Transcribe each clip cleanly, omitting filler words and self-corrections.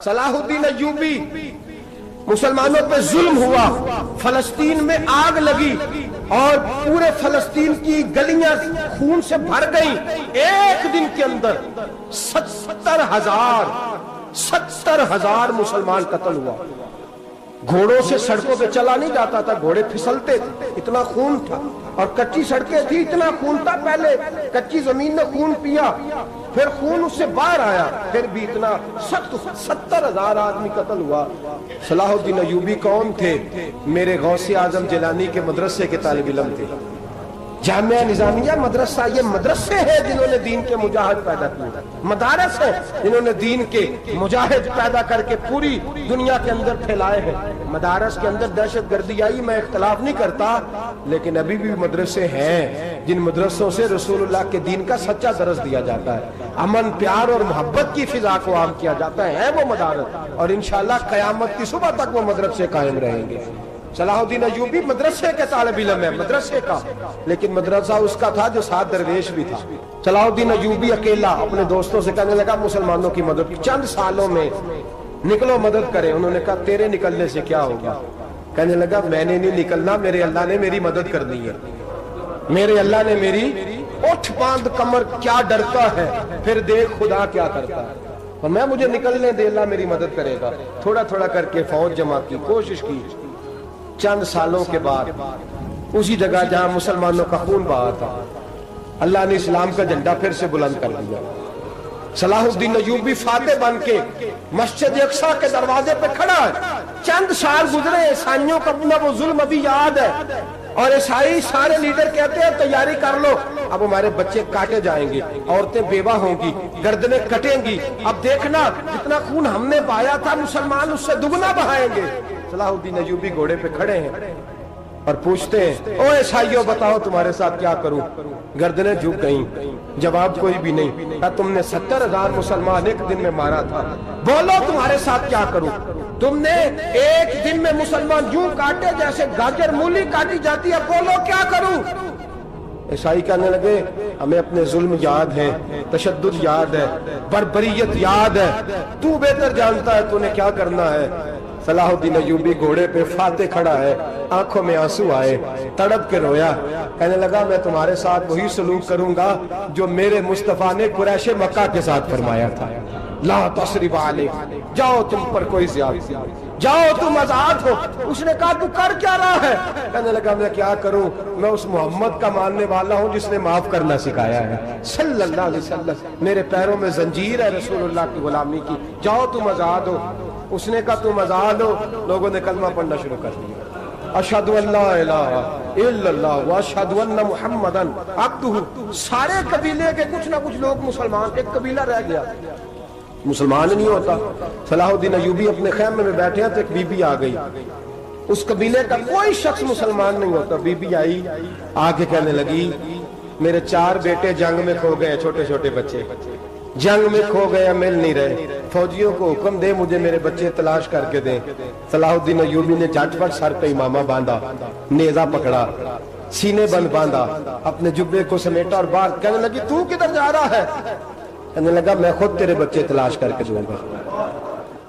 صلاح الدین ایوبی مسلمانوں پہ ظلم ہوا، فلسطین میں آگ لگی اور پورے فلسطین کی گلیاں خون سے بھر گئیں۔ ایک دن کے اندر 70,000 مسلمان قتل ہوا۔ گھوڑوں سے سڑکوں پہ چلا نہیں جاتا تھا، گھوڑے پھسلتے تھے، اتنا خون تھا، اور کچی سڑکیں تھی، اتنا خون تھا۔ پہلے کچی زمین نے خون پیا، پھر خون اس سے باہر آیا، پھر بھی اتنا 70,000 آدمی قتل ہوا۔ صلاح الدین ایوبی کون تھے؟ میرے غوث اعظم جیلانی کے مدرسے کے طالب علم تھے۔ جامعہ نظامیہ مدرسہ، یہ مدرسے ہیں جنہوں نے دین کے مجاہد پیدا کیے، مدارس ہیں جنہوں نے دین کے مجاہد پیدا کر کے پوری دنیا کے اندر پھیلائے ہیں۔ مدارس کے اندر دہشت گردی آئی، میں اختلاف نہیں کرتا، لیکن ابھی بھی مدرسے ہیں جن مدرسوں سے رسول اللہ کے دین کا سچا درس دیا جاتا ہے، امن پیار اور محبت کی فضا کو عام کیا جاتا ہے وہ مدارس، اور انشاءاللہ قیامت کی صبح تک وہ مدرسے قائم رہیں گے۔ صلاح الدین ایوبی مدرسے کے طالب علم ہے، مدرسے کا، لیکن مدرسہ اس کا تھا جو ساتھ درویش بھی تھا۔ صلاح الدین ایوبی اکیلا اپنے دوستوں سے کہنے لگا مسلمانوں کی مدد چند سالوں میں نکلو مدد کریں۔ انہوں نے کہا تیرے نکلنے سے کیا ہوگا؟ کہنے لگا میں نے نہیں نکلنا، میرے اللہ نے میری مدد کرنی ہے، میرے اللہ نے میری اٹھ باندھ کمر کیا ڈرتا ہے، پھر دیکھ خدا کیا کرتا ہے، اور میں مجھے نکلنے دے، اللہ میری مدد کرے گا۔ تھوڑا تھوڑا کر کے فوج جمع کی، کوشش کی۔ چند سالوں کے بعد اسی جگہ جہاں مسلمانوں کا خون بہا تھا، اللہ نے اسلام کا جھنڈا پھر سے بلند کر دیا۔ صلاح الدین ایوبی فاتح بن کے مسجد اقصی کے دروازے پہ کھڑا ہے۔ چند سال گزرے، عیسائیوں کا اپنا وہ ظلم ابھی یاد ہے، اور عیسائی سارے لیڈر کہتے ہیں تیاری کر لو، اب ہمارے بچے کاٹے جائیں گے، عورتیں بیوہ ہوں گی، گردنیں کٹیں گی، اب دیکھنا جتنا خون ہم نے بہایا تھا مسلمان اس سے دگنا بہائیں گے۔ صلاح الدین ایوبی گھوڑے پہ کھڑے ہیں اور پوچھتے ہیں او عیسائیوں بتاؤ تمہارے ساتھ کیا کروں؟ گردنیں جھک گئیں، جواب کوئی بھی نہیں۔ کہا تم نے 70,000 مسلمان ایک دن میں مارا تھا، بولو تمہارے ساتھ کیا کروں؟ تم نے ایک دن میں مسلمان یوں کاٹے جیسے گاجر مولی کاٹی جاتی ہے، بولو کیا کروں؟ عیسائی کہنے لگے ہمیں اپنے ظلم یاد ہے، تشدد یاد ہے، بربریت یاد ہے، تو بہتر جانتا ہے تو نے کیا کرنا ہے۔ صلاح الدین ایوبی گھوڑے پہ فاتح کھڑا ہے، آنکھوں میں آنسو آئے، تڑپ کے رویا، کہنے لگا میں تمہارے ساتھ وہی سلوک کروں گا جو میرے مصطفیٰ نے قریش مکہ کے ساتھ فرمایا تھا، لا تصریب علیک، جاؤ تم پر کوئی زیادتی، جاؤ تم آزاد ہو۔ اس نے کہا تو کر کیا رہا ہے؟ کہنے لگا میں کیا کروں، میں اس محمد کا ماننے والا ہوں جس نے معاف کرنا سکھایا ہے صلی اللہ علیہ وسلم، میرے پیروں میں زنجیر ہے رسول اللہ کی غلامی کی، جاؤ تم آزاد ہو۔ اس نے کہا تم آزاد ہو، لوگوں نے کلمہ پڑھنا شروع کر دیا، اشہد ان لا الہ الا اللہ واشہد ان محمدً عبدہ۔ سارے قبیلے کے کچھ نہ کچھ لوگ مسلمان، ایک قبیلہ رہ گیا مسلمان نہیں ہوتا۔ صلاح الدین ایوبی اپنے خیمے میں بیٹھے ہیں تو ایک بی بی آ گئی، اس قبیلے کا کوئی شخص مسلمان نہیں ہوتا۔ بی بی آئی، آگے کہنے لگی میرے 4 بیٹے جنگ میں کھو گئے، چھوٹے چھوٹے بچے جنگ میں کھو گئے، مل نہیں رہے، فوجیوں کو حکم دے مجھے میرے بچے تلاش کر کے دیں۔ صلاح الدین ایوبی نے جھٹ پٹ سر پہ امامہ باندھا، نیزہ پکڑا، سینے بند باندھا، اپنے جبے کو سمیٹا اور باہر کہنے لگی تو کدھر جا رہا ہے؟ کہنے لگا میں خود تیرے بچے تلاش کر کے دوں گا۔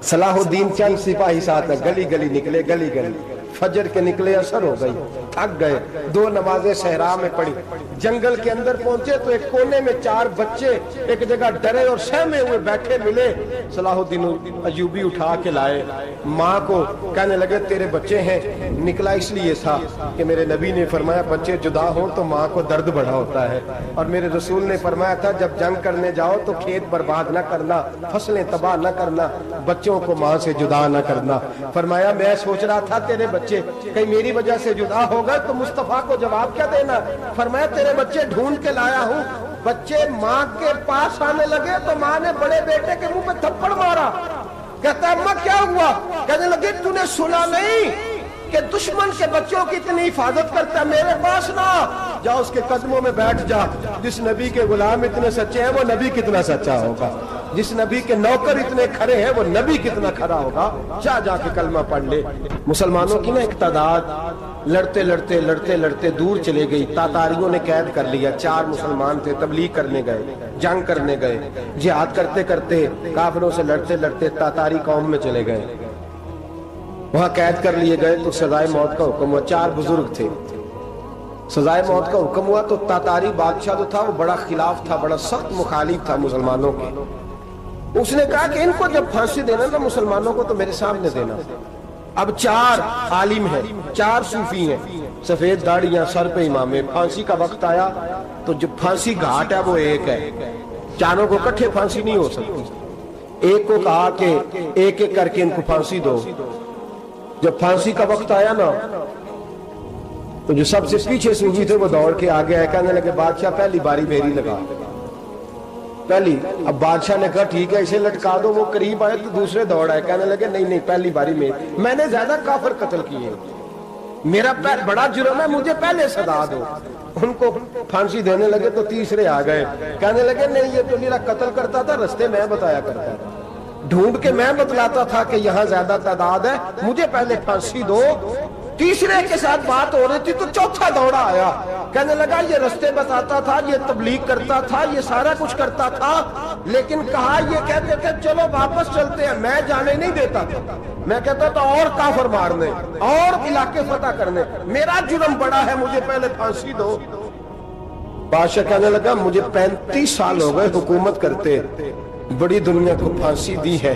صلاح الدین چند سپاہی ساتھ گلی گلی نکلے، گلی گلی فجر کے نکلے، اثر ہو گئی، تھک گئے، 2 نمازیں صحرا میں پڑھی، جنگل کے اندر پہنچے تو ایک کونے میں 4 بچے ایک جگہ ڈرے اور سہمے ہوئے بیٹھے ملے۔ صلاح الدین ایوبی اٹھا کے لائے، ماں کو کہنے لگے تیرے بچے ہیں، نکلا اس لیے تھا کہ میرے نبی نے فرمایا بچے جدا ہوں تو ماں کو درد بڑا ہوتا ہے، اور میرے رسول نے فرمایا تھا جب جنگ کرنے جاؤ تو کھیت برباد نہ کرنا، فصلیں تباہ نہ کرنا، بچوں کو ماں سے جدا نہ کرنا۔ فرمایا میں سوچ رہا تھا تیرے بچے کہیں میری وجہ سے جدا ہو گئے تو مصطفیٰ کو جواب کیا دینا؟ فرمایا تیرے بچے ڈھونڈ کے لایا ہوں۔ بچے ماں کے پاس آنے لگے تو ماں نے بڑے بیٹے کے منہ پہ تھپڑ مارا، کہتا ہے اماں کیا ہوا؟ کہنے لگے تو نے سنا نہیں کہ دشمن کے بچوں کی اتنی حفاظت کرتا ہے، میرے پاس نہ جا، اس کے قدموں میں بیٹھ جا۔ جس نبی کے غلام اتنے سچے ہیں وہ نبی کتنا سچا ہوگا، جس نبی کے نوکر اتنے کھڑے ہیں وہ نبی کتنا کھڑا ہوگا، جا کے کلمہ پڑھ لے۔ مسلمانوں کی نا ایک تعداد لڑتے لڑتے لڑتے لڑتے دور چلے گئی، تاتاریوں نے قید کر لیا، 4 مسلمان تھے تبلیغ کرنے گئے، جنگ کرنے گئے، جہاد کرتے کرتے کافروں سے لڑتے لڑتے تاتاری قوم میں چلے گئے، وہاں قید کر لیے گئے تو سزائے موت کا حکم ہوا۔ 4 بزرگ تھے، سزائے موت کا حکم ہوا تو تاتاری بادشاہ جو تھا وہ بڑا خلاف تھا، بڑا سخت مخالف تھا مسلمانوں کے۔ اس نے کہا کہ ان کو جب پھانسی دینا تو مسلمانوں کو تو میرے سامنے دینا۔ اب 4 عالم ہیں، 4 صوفی ہیں، سفید داڑیاں، سر پہ امامے۔ پھانسی کا وقت آیا تو جو پھانسی گھاٹ ہے وہ ایک ہے، چاروں کو اکٹھے پھانسی نہیں ہو سکتی۔ ایک کو کہا کہ ایک ایک کر کے ان کو پھانسی دو۔ جب پھانسی کا وقت آیا نا تو جو سب سے پیچھے صوفی تھے وہ دوڑ کے آگے آئے، کہنے لگے بادشاہ پہلی باری میری لگا پہلی۔ اب بادشاہ نے کہا ٹھیک ہے اسے لٹکا دو۔ وہ قریب آئے تو دوسرے دوڑ آئے، کہنے لگے نہیں نہیں پہلی باری میں نے زیادہ کافر قتل کیے، میرا بڑا جرم ہے، مجھے پہلے سزا دو۔ ان کو پھانسی دینے لگے تو تیسرے آ گئے، کہنے لگے نہیں یہ تو میرا قتل کرتا تھا، رستے میں بتایا کرتا تھا، ڈھونڈ کے میں بتلاتا تھا کہ یہاں زیادہ تعداد ہے، مجھے پہلے پھانسی دو۔ تیسرے کے ساتھ بات ہو رہی تھی تو چوتھا دوڑا آیا، کہنے لگا یہ رستے بتاتا تھا، یہ تبلیغ کرتا تھا، یہ سارا کچھ کرتا تھا، لیکن کہا یہ کہتے تھے چلو واپس چلتے ہیں، میں جانے نہیں دیتا تھا، میں کہتا تھا اور کافر مارنے اور علاقے فتح کرنے، میرا جرم بڑا ہے، مجھے پہلے پھانسی دو۔ بادشاہ کہنے لگا مجھے 35 سال ہو گئے حکومت کرتے، بڑی دنیا کو پھانسی دی ہے،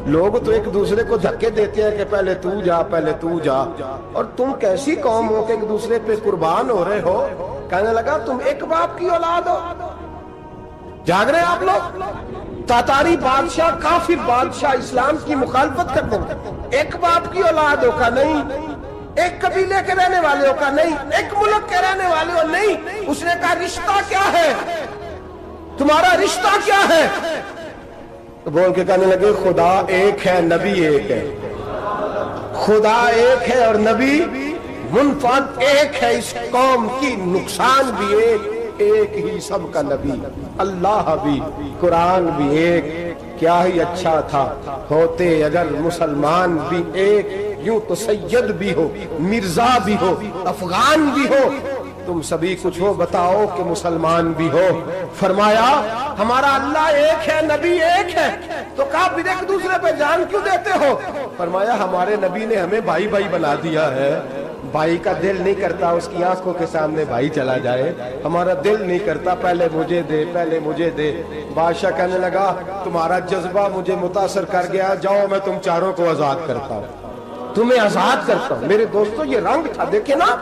لوگ تو ایک دوسرے کو دھکے دیتے ہیں کہ پہلے تو جا پہلے تو جا، اور تم کیسی قوم ہو کہ ایک دوسرے پہ قربان ہو رہے ہو۔ کہنے لگا تم ایک باپ کی اولاد ہو، جاگ رہے آپ لوگ؟ تاتاری بادشاہ، کافر بادشاہ، اسلام کی مخالفت کرتے ہیں، ایک باپ کی اولاد ہو کا نہیں، ایک قبیلے کے رہنے والے ہو کا نہیں، ایک ملک کے رہنے والے ہو نہیں۔ اس نے کہا رشتہ کیا ہے تمہارا، رشتہ کیا ہے؟ تو بول کے کہنے لگے خدا ایک ہے، نبی ایک ہے، خدا ایک ہے اور نبی منفرد ایک ہے، اس قوم کی نقصان بھی ایک ہی سب کا نبی، اللہ بھی، قرآن بھی ایک۔ کیا ہی اچھا تھا ہوتے اگر مسلمان بھی ایک، یوں تو سید بھی ہو، مرزا بھی ہو، افغان بھی ہو، تم سبھی کچھ ہو، بتاؤ کہ مسلمان بھی ہو۔ فرمایا ہمارا اللہ ایک ہے، نبی ایک ہے، تو کہا پھر ایک دوسرے پہ جان کیوں دیتے ہو؟ فرمایا ہمارے نبی نے ہمیں بھائی بھائی بنا دیا ہے، بھائی کا دل نہیں کرتا اس کی آنکھوں کے سامنے بھائی چلا جائے، ہمارا دل نہیں کرتا پہلے مجھے دے پہلے مجھے دے۔ بادشاہ کہنے لگا تمہارا جذبہ مجھے متاثر کر گیا، جاؤ میں تم چاروں کو آزاد کرتا ہوں، تمہیں آزاد کرتا ہوں۔ میرے دوستو یہ رنگ تھا، دیکھیں نا،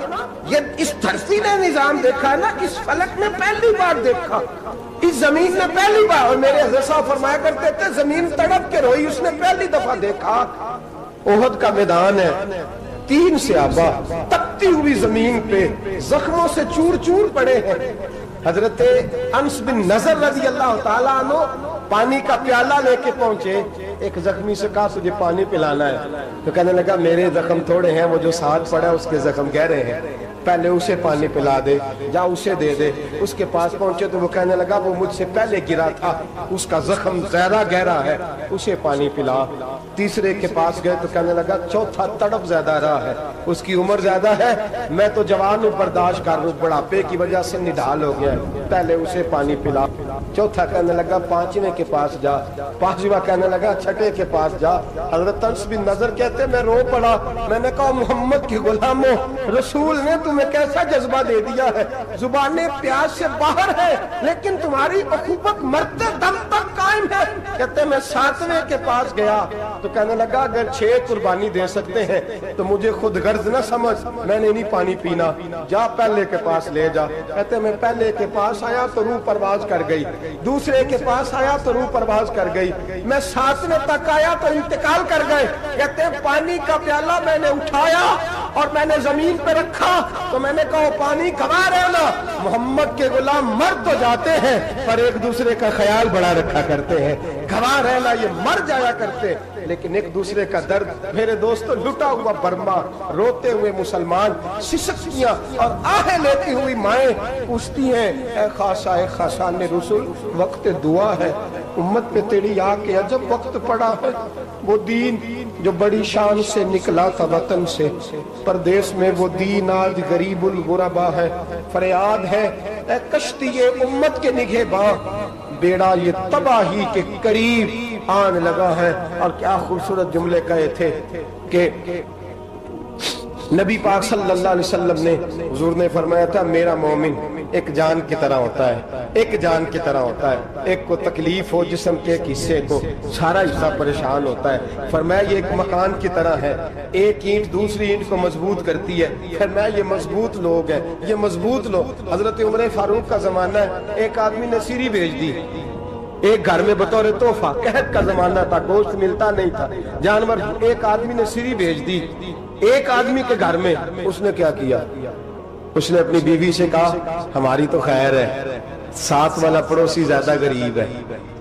یہ اس دھرتی نے نظام دیکھا ہے نا، اس فلک نے پہلی بار دیکھا، اس زمین نے پہلی بار، اور میرے حضرت صاحب فرمایا کرتے تھے زمین تڑپ کے روئی، اس نے پہلی دفعہ دیکھا۔ احد کا میدان ہے، 3 صحابہ تپتی ہوئی زمین پہ زخموں سے چور چور پڑے ہیں۔ حضرت انس بن نضر رضی اللہ تعالیٰ عنہ پانی کا پیالہ لے کے پہنچے، ایک زخمی سے کہا تجھے پانی پلانا ہے، تو کہنے لگا میرے زخم تھوڑے ہیں، وہ جو ساتھ پڑا ہے اس کے زخم گہرے ہیں، پہلے اسے پانی پلا دے، جا اسے دے دے۔ اس کے پاس پہنچے تو وہ کہنے لگا وہ مجھ سے پہلے گرا تھا، اس کا زخم زیادہ گہرا ہے، اسے پانی پلا۔ تیسرے کے پاس گئے تو کہنے لگا چوتھا تڑپ زیادہ رہا ہے، اس کی عمر زیادہ ہے، میں تو جوان ہوں برداشت کر لوں، بڑھاپے کی وجہ سے نڈھال ہو گیا ہے، پہلے اسے پانی پلا۔ چوتھا کہنے لگا 5ویں کے پاس جا، 5واں کہنے لگا 6ٹھے کے پاس جا۔ حضرت انس بن نضر کہتے میں رو پڑا، میں نے کہا محمد کی غلاموں، رسول نے تمہیں کیسا جذبہ دے دیا ہے، زبانیں پیاس سے باہر ہے لیکن تمہاری اخوت مرتے دم تک قائم ہے۔ کہتے میں 7ویں کے پاس گیا تو کہنے لگا اگر 6 قربانی دے سکتے ہیں تو مجھے خود غرض نہ سمجھ، میں نے نہیں پانی پینا، جا پہلے کے پاس لے جا۔ کہتے میں پہلے کے پاس آیا تو روح پرواز کر گئی، دوسرے کے پاس آیا تو روح پرواز کر گئی، میں 7ویں تک آیا تو انتقال کر گئے۔ کہتے ہیں پانی کا پیالہ میں نے اٹھایا اور میں نے زمین پہ رکھا تو میں نے کہا پانی گھما رہنا، محمد کے غلام مر تو جاتے ہیں پر ایک دوسرے کا خیال بڑا رکھا کرتے ہیں، گھما رہنا یہ مر جایا کرتے لیکن ایک دوسرے کا درد۔ میرے دوستو لٹا ہوا برما، روتے ہوئے مسلمان، سسکیاں اور آہیں لیتی ہوئی مائیں پوچھتی ہیں اے خاصا اے خاصان رسول، وقت دعا ہے، امت پہ تیری آ کے عجب وقت پڑا ہے، وہ دین جو بڑی شان سے نکلا تھا وطن سے، پردیس میں وہ دین آج غریب الغربا ہے، فریاد ہے اے کشتی امت کے نگہباں، بیڑا یہ تباہی کے قریب آنے لگا ہے. اور کیا خوبصورت جملے کہے تھے کہ نبی پاک صلی اللہ علیہ وسلم نے، حضور نے فرمایا تھا میرا مومن ایک جان کی طرح ہوتا ہے، ایک جان کی طرح ہوتا ہے. ایک کو تکلیف ہو جسم کے ایک حصے کو، سارا حصہ پریشان ہوتا ہے. فرمایا یہ ایک مکان کی طرح ہے، ایک اینٹ دوسری اینٹ کو مضبوط کرتی ہے. فرمایا یہ مضبوط لوگ ہیں، یہ مضبوط لوگ. حضرت عمر فاروق کا زمانہ ہے، ایک آدمی نے سیری بھیج دی ایک گھر میں بطور تحفہ. قحط کا زمانہ تھا، گوشت ملتا نہیں تھا، جانور. ایک آدمی نے سیری بھیج دی ایک آدمی کے گھر میں. اس نے کیا کیا؟ اس نے اپنی بیوی سے کہا ہماری تو خیر ہے، ساتھ والا پڑوسی زیادہ غریب ہے،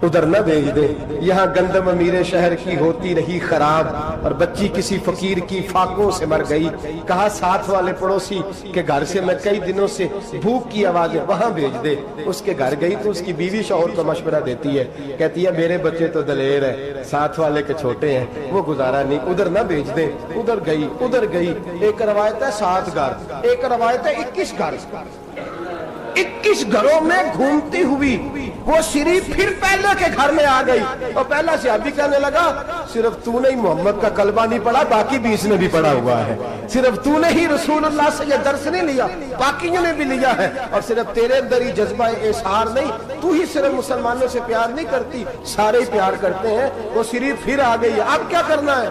ادھر نہ بھیج دے. یہاں گندم امیر شہر کی ہوتی رہی خراب، اور بچی کسی فقیر کی فاقوں سے مر گئی. کہا ساتھ والے پڑوسی کے گھر سے میں کئی دنوں سے بھوک کی آوازیں، وہاں بھیج دے. اس کے گھر گئی تو اس کی بیوی شوہر کو مشورہ دیتی ہے، کہتی ہے میرے بچے تو دلیر ہے، ساتھ والے کے چھوٹے ہیں، وہ گزارا نہیں، ادھر نہ بھیج دے. ادھر گئی. ایک روایت ہے 7 گھر، ایک روایت ہے 21 گھر. 21 گھروں میں گھومتی ہوئی وہ سری پھر پہلے کے گھر میں آ گئی. اور پہلا صحابی کہنے لگا صرف تو نے ہی محمد کا کلمہ نہیں پڑھا، باقی 20 نے بھی پڑھا ہوا ہے. صرف تو نے ہی رسول اللہ سے یہ درس نہیں لیا، باقیوں نے بھی لیا ہے. اور صرف تیرے اندر ہی جذبہ اظہار نہیں، تو ہی صرف مسلمانوں سے پیار نہیں کرتی، سارے ہی پیار کرتے ہیں. وہ سری پھر آ گئی ہے. اب کیا کرنا ہے؟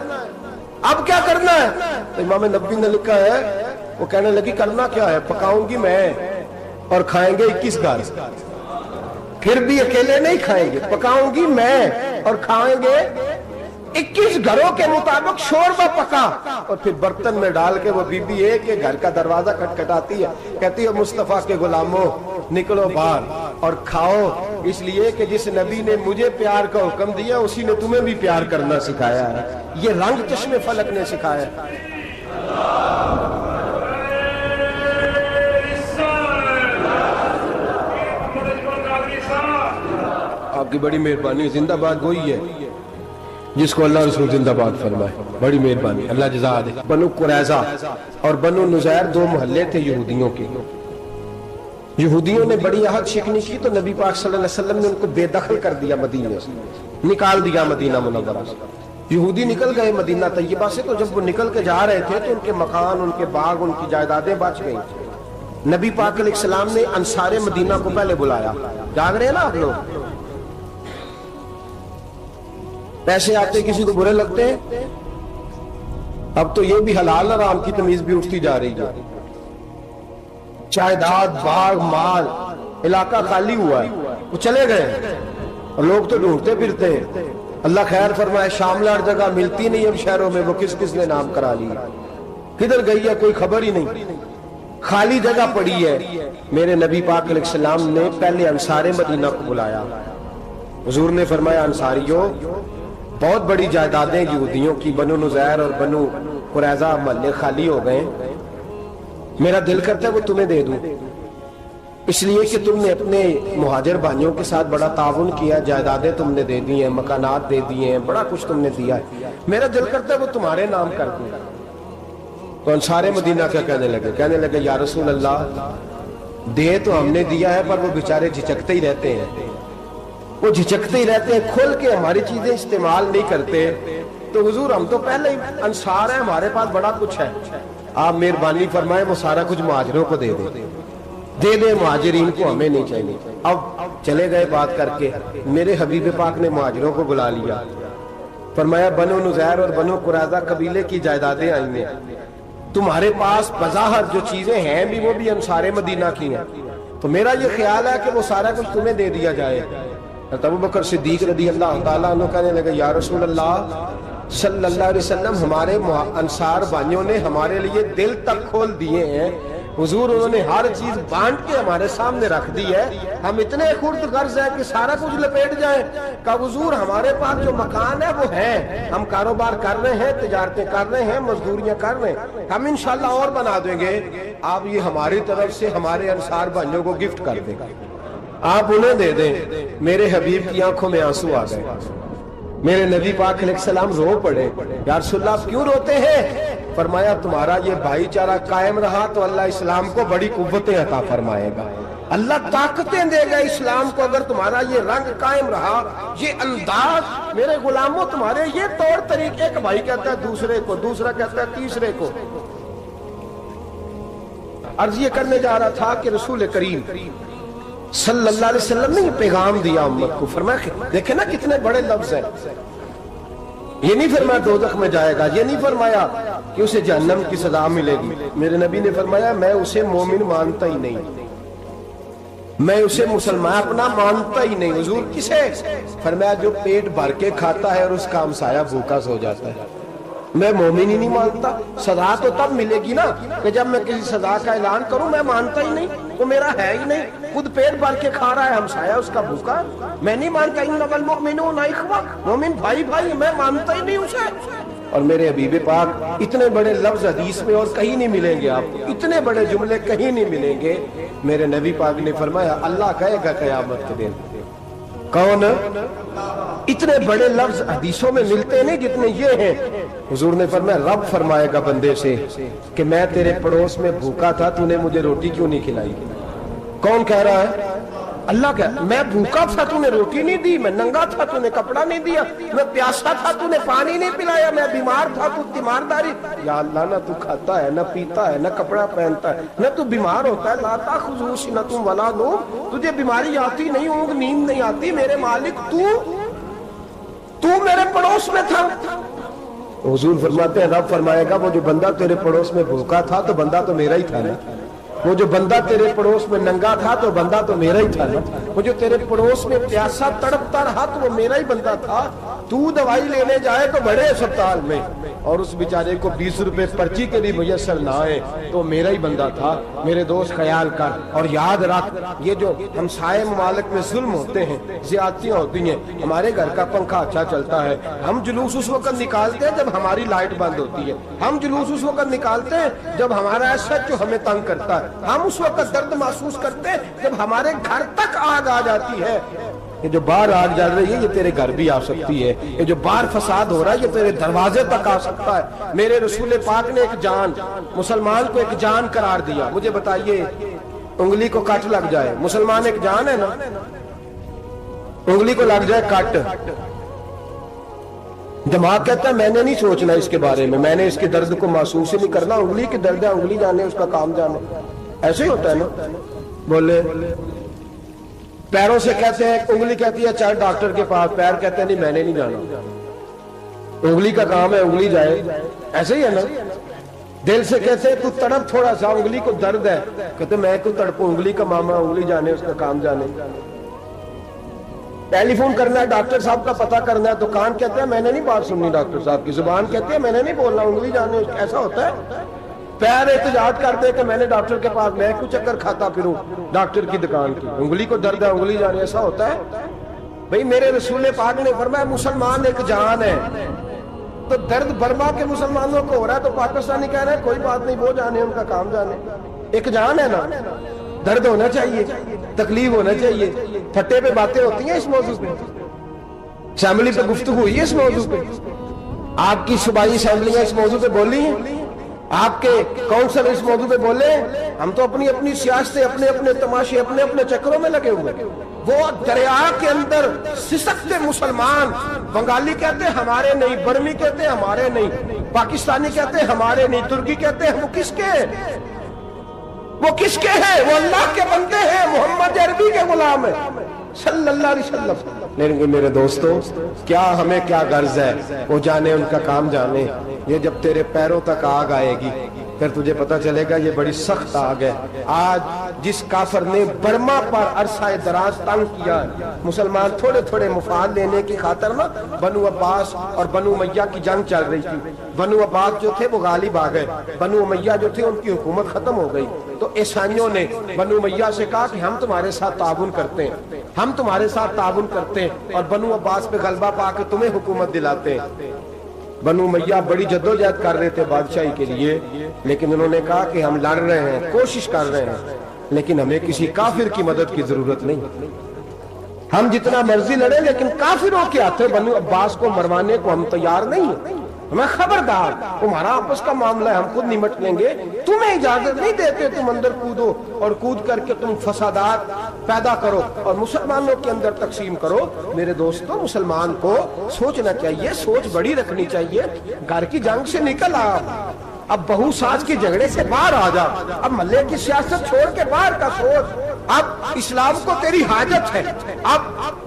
اب کیا کرنا ہے؟ تو امام نبوی نے لکھا ہے، وہ کہنے لگی کرنا کیا ہے؟ پکاؤں گی میں اور کھائیں گے 21 گھر. پھر بھی اکیلے نہیں کھائیں گے، پکاؤں گی میں اور کھائیں گے 21 گھروں کے مطابق شوربہ پکا. اور پھر برتن میں ڈال کے وہ بی بی ایک گھر کا دروازہ کھٹکھٹاتی ہے، کہتی ہے مصطفیٰ کے غلاموں نکلو باہر اور کھاؤ، اس لیے کہ جس نبی نے مجھے پیار کا حکم دیا اسی نے تمہیں بھی پیار کرنا سکھایا ہے. یہ رنگ چشم فلک نے سکھایا ہے. آپ کی بڑی مہربانی. زندہ باد وہی ہے جس کو اللہ رسول زندہ باد فرمائے. بڑی مہربانی، اللہ جزا دے. بنو قریظہ اور بنو نذیر 2 محلے تھے یہودیوں کے. یہودیوں نے بڑی عہد شکنی کی تو نبی پاک صلی اللہ علیہ وسلم نے ان کو بے دخل کر دیا، مدینے سے نکال دیا، مدینہ منورہ سے. یہودی نکل گئے مدینہ طیبہ سے. تو جب وہ نکل کے جا رہے تھے تو ان کے مکان، ان کے باغ، ان کی جائیدادیں بچ گئی. نبی پاک علیہ السلام نے انصار مدینہ کو پہلے بلایا. جاگ رہے ہیں نا آپ لوگ؟ پیسے آتے کسی کو برے لگتے ہیں؟ اب تو یہ بھی حلال حرام کی تمیز بھی اٹھتی جا رہی ہے. جائیداد، باغ، مال، علاقہ خالی ہوا ہے. وہ چلے گئے اور لوگ تو ڈھونڈتے پھرتے ہیں. اللہ خیر فرمائے، شاملہ جگہ ملتی نہیں اب شہروں میں. وہ کس کس نے نام کرا لی، کدھر گئی ہے کوئی خبر ہی نہیں، خالی جگہ پڑی ہے. میرے نبی پاک علیہ السلام نے پہلے انصار مدینہ کو بلایا. حضور نے فرمایا انصاریوں، بہت بڑی جائیدادیں یہودیوں کی بنو نذیر اور بنو قریظہ محلے خالی ہو گئے، میرا دل کرتا ہے وہ تمہیں دے دوں، اس لیے کہ تم نے اپنے مہاجر بھائیوں کے ساتھ بڑا تعاون کیا، جائیدادیں تم نے دے دی ہیں، مکانات دے دیے ہیں، بڑا کچھ تم نے دیا ہے، میرا دل کرتا ہے وہ تمہارے نام کر دوں. تو انصار مدینہ کیا کہنے لگے یا رسول اللہ دے تو ہم نے دیا ہے پر وہ بیچارے جھچکتے ہی رہتے ہیں، وہ جھچکتے ہی رہتے ہیں، کھول کے ہماری چیزیں استعمال نہیں کرتے. تو حضور ہم تو پہلے ہی انصار ہیں، ہمارے پاس بڑا کچھ ہے، آپ مہربانی فرمائیں وہ سارا کچھ مہاجروں کو دے دے مہاجرین کو ہمیں نہیں چاہیے. اب چلے گئے بات کر کے. میرے حبیب پاک نے مہاجروں کو بلا لیا، فرمایا بنو نذیر اور بنو قریظہ قبیلے کی جائیدادیں آئی ہیں، تمہارے پاس بظاہر جو چیزیں ہیں بھی وہ بھی انصار مدینہ کی ہیں، تو میرا یہ خیال ہے کہ وہ سارا کچھ تمہیں دے دیا جائے. ابو بکر صدیق رضی اللہ تعالیٰ عنہ کہنے لگے یا رسول اللہ صلی اللہ علیہ وسلم ہمارے انصار بھائیوں نے ہمارے لیے دل تک کھول دیے ہیں، حضور انہوں نے ہر چیز بانٹ کے ہمارے سامنے رکھ دی ہے، ہم اتنے خرد غرض ہیں کہ سارا کچھ لپیٹ جائیں. کہ حضور ہمارے پاس جو مکان ہے وہ ہے، ہم کاروبار کر رہے ہیں، تجارتیں کر رہے ہیں، مزدوریاں کر رہے ہیں، ہم انشاءاللہ اور بنا دیں گے، آپ یہ ہماری طرف سے ہمارے انصار بھائیوں کو گفٹ کر دیں، آپ انہیں دے دیں. میرے حبیب کی آنکھوں میں آنسو آ گئے. میرے نبی پاک علیہ السلام رو پڑے. یا رسول اللہ آپ کیوں روتے ہیں؟ فرمایا تمہارا یہ بھائی چارہ قائم رہا تو اللہ اسلام کو بڑی قوتیں عطا فرمائے گا. اللہ طاقتیں دے گا اسلام کو اگر تمہارا یہ رنگ قائم رہا، یہ انداز۔ میرے غلاموں تمہارے یہ طور طریقے، ایک بھائی کہتا ہے دوسرے کو، دوسرا کہتا ہے تیسرے کو۔ عرض یہ کرنے جا رہا تھا کہ رسول کریم صلی اللہ علیہ وسلم نے یہ پیغام دیا امت کو، فرمایا دیکھیں نا کتنے بڑے لفظ ہیں۔ یہ نہیں فرمایا دوزخ میں جائے گا، یہ نہیں فرمایا کہ اسے جہنم کی سزا ملے گی۔ میرے نبی نے فرمایا میں اسے مومن مانتا ہی نہیں، میں اسے مسلمان اپنا مانتا ہی نہیں۔ حضور کسے؟ فرمایا جو پیٹ بھر کے کھاتا ہے اور اس کا ہمسایہ بھوکا سو جاتا ہے۔ میں مومن ہی نہیں مانتا۔ سزا تو تب ملے گی نا کہ جب میں کسی سزا کا اعلان کروں، میں مانتا ہی نہیں تو میرا ہے ہی نہیں۔ خود پیٹ بھر کے کھا رہا ہے، ہمسایہ اس کا بھوکا، میں نہیں مانتا۔ انما المؤمنون اخوہ، مومن بھائی بھائی، میں مانتا ہی نہیں اسے۔ اور میرے حبیب پاک اتنے بڑے لفظ حدیث میں اور کہیں نہیں ملیں گے آپ کو، اتنے بڑے جملے کہیں نہیں ملیں گے۔ میرے نبی پاک نے فرمایا اللہ کہے گا قیامت کے دن، کون؟ اتنے بڑے لفظ حدیثوں میں ملتے نہیں جتنے یہ ہیں۔ حضور نے فرمایا رب فرمائے گا بندے سے کہ میں تیرے پڑوس میں بھوکا تھا، تو نے مجھے روٹی کیوں نہیں کھلائی؟ کون کہہ رہا ہے؟ اللہ کہہ، میں بھوکا تھا تو نے روٹی نہیں دی، میں ننگا تھا تو نے کپڑا نہیں دیا، میں پیاسا تھا تو نے پانی نہیں پلایا، میں بیمار تھا تو تیمارداری۔ یا اللہ نہ تو کھاتا ہے، نہ پیتا ہے، نہ کپڑا پہنتا ہے، نہ تو بیمار ہوتا ہے، لا تاخذہ سنۃ ولا نوم، تجھے بیماری آتی نہیں، اونگ نیند نہیں آتی، میرے مالک تو میرے پڑوس میں تھا۔ حضور فرماتے ہیں رب فرمائے گا وہ جو بندہ تیرے پڑوس میں بھوکا تھا تو بندہ تو میرا ہی تھا نا، وہ جو بندہ تیرے پڑوس میں ننگا تھا تو بندہ تو میرا ہی تھا نا، وہ جو تیرے پڑوس میں پیاسا تڑپتا رہا تو وہ میرا ہی بندہ تھا۔ تو دوائی لینے جائے تو بڑے اسپتال میں اور اس بیچارے کو 20 روپے پرچی کے بھی میسر نہ آئے تو میرا ہی بندہ تھا۔ میرے دوست خیال کر اور یاد رکھ، یہ جو ہمسائے ممالک میں ظلم ہوتے ہیں، زیادتیاں ہوتی ہیں، ہمارے گھر کا پنکھا اچھا چلتا ہے، ہم جلوس اس وقت نکالتے ہیں جب ہماری لائٹ بند ہوتی ہے، ہم جلوس اس وقت نکالتے ہیں جب ہمارا ایسا جو ہمیں تنگ کرتا ہے، ہم اس وقت درد محسوس کرتے ہیں جب ہمارے گھر تک آگ آ جاتی ہے۔ یہ جو باہر آگ جل رہی ہے یہ تیرے گھر بھی آ سکتی ہے، یہ جو باہر فساد ہو رہا ہے یہ تیرے دروازے تک آ سکتا ہے۔ میرے رسول پاک نے ایک جان، مسلمان کو ایک جان قرار دیا۔ مجھے بتائیے انگلی کو کٹ لگ جائے، مسلمان ایک جان ہے نا، انگلی کو لگ جائے کٹ، دماغ کہتا ہے میں نے نہیں سوچنا اس کے بارے میں نے اس کے درد کو محسوس ہی نہیں کرنا، انگلی کی درد ہے انگلی جانے، اس کا کام جانے۔ ایسے ہی ہوتا ہے نا، بولے پیروں سے کہتے ہیں، انگلی کہتی ہے چل ڈاکٹر کے پاس، پیر کہتے ہیں نہیں میں نے نہیں جانا، انگلی کا کام ہے انگلی جائے۔ ایسے ہی ہے نا، دل سے کہتے ہیں تو تڑپ تھوڑا سا، انگلی کو درد ہے، کہتے میں کو تڑپوں، انگلی کا معاملہ انگلی جانے، اس کا کام جانے۔ ٹیلی فون کرنا ہے ڈاکٹر صاحب کا پتہ کرنا ہے تو کان کہتے ہیں میں نے نہیں بات سننی ڈاکٹر صاحب کی، زبان کہتی ہے میں نے نہیں بولنا، انگلی جانے۔ ایسا ہوتا ہے، پیر احتجاج کر دے کہ میں نے ڈاکٹر کے پاس، میں کچھ چکر کھاتا پھروں ڈاکٹر کی دکان کی، انگلی کو درد ہے انگلی جانے۔ ایسا ہوتا ہے بھئی؟ میرے رسول پاک نے فرمایا مسلمان ایک جان ہے، تو درد برما کے مسلمانوں کو ہو رہا ہے تو پاکستانی کہہ رہے ہیں کوئی بات نہیں وہ جانے، ان کا کام جانے۔ ایک جان ہے نا، درد ہونا چاہیے، تکلیف ہونا چاہیے۔ پھٹے پہ باتیں ہوتی ہیں اس موضوع پہ، اسمبلی پہ گفتگو ہوئی ہے اس موضوع پہ، آپ کی صوبائی اسمبلیاں اس موضوع پہ بولی ہیں، آپ کے کونسل اس موضوع پہ بولے ہیں۔ ہم تو اپنی اپنی سیاستیں، اپنے اپنے تماشے، اپنے اپنے چکروں میں لگے ہوئے۔ وہ دریا کے اندر سسکتے مسلمان، بنگالی کہتے ہیں ہمارے نہیں، برمی کہتے ہیں ہمارے نہیں، پاکستانی کہتے ہیں ہمارے نہیں، ترکی کہتے ہیں وہ کس کے ہیں؟ وہ کس کے ہیں؟ وہ اللہ کے بندے ہیں، محمد عربی کے غلام ہیں صلی اللہ علیہ وسلم۔ لیکن میرے دوستو کیا ہمیں کیا غرض ہے؟ وہ جانے ان کا کام جانے۔ یہ جب تیرے پیروں تک آگ آئے گی پھر تجھے پتا چلے گا یہ بڑی سخت آگ ہے۔ آج جس کافر نے برما پر عرصہ دراز تنگ کیا ہے، مسلمان تھوڑے تھوڑے مفاد لینے کی خاطر نا، بنو عباس اور بنو امیہ کی جنگ چل رہی تھی، بنو عباس جو تھے وہ غالب آ گئے، بنو امیہ جو تھے ان کی حکومت ختم ہو گئی، تو عیسائیوں نے بنو امیہ سے کہا کہ ہم تمہارے ساتھ تعاون کرتے ہیں، ہم تمہارے ساتھ تعاون کرتے ہیں اور بنو عباس پہ غلبہ پا کے تمہیں حکومت دلاتے ہیں۔ بنو امیہ بڑی جدوجہد کر رہے تھے بادشاہی کے لیے، لیکن انہوں نے کہا کہ ہم لڑ رہے ہیں، کوشش کر رہے ہیں، لیکن ہمیں کسی کافر کی مدد کی ضرورت نہیں، ہم جتنا مرضی لڑیں لیکن کافروں کے ہاتھوں بنو عباس کو مروانے کو ہم تیار نہیں ہیں۔ میں خبردار، تمہارا آپس کا معاملہ ہے، ہم خود نمٹ لیں گے، تمہیں اجازت نہیں دیتے تم اندر کودو اور کود کر کے تم فسادات پیدا کرو اور مسلمانوں کے اندر تقسیم کرو۔ میرے دوستو، مسلمان کو سوچنا چاہیے، سوچ بڑی رکھنی چاہیے۔ گھر کی جنگ سے نکل آ، اب بہو ساس کے جھگڑے سے باہر آ جا، اب محلے کی سیاست چھوڑ کے باہر کا سوچ۔ اب اسلام کو تیری حاجت ہے۔ اب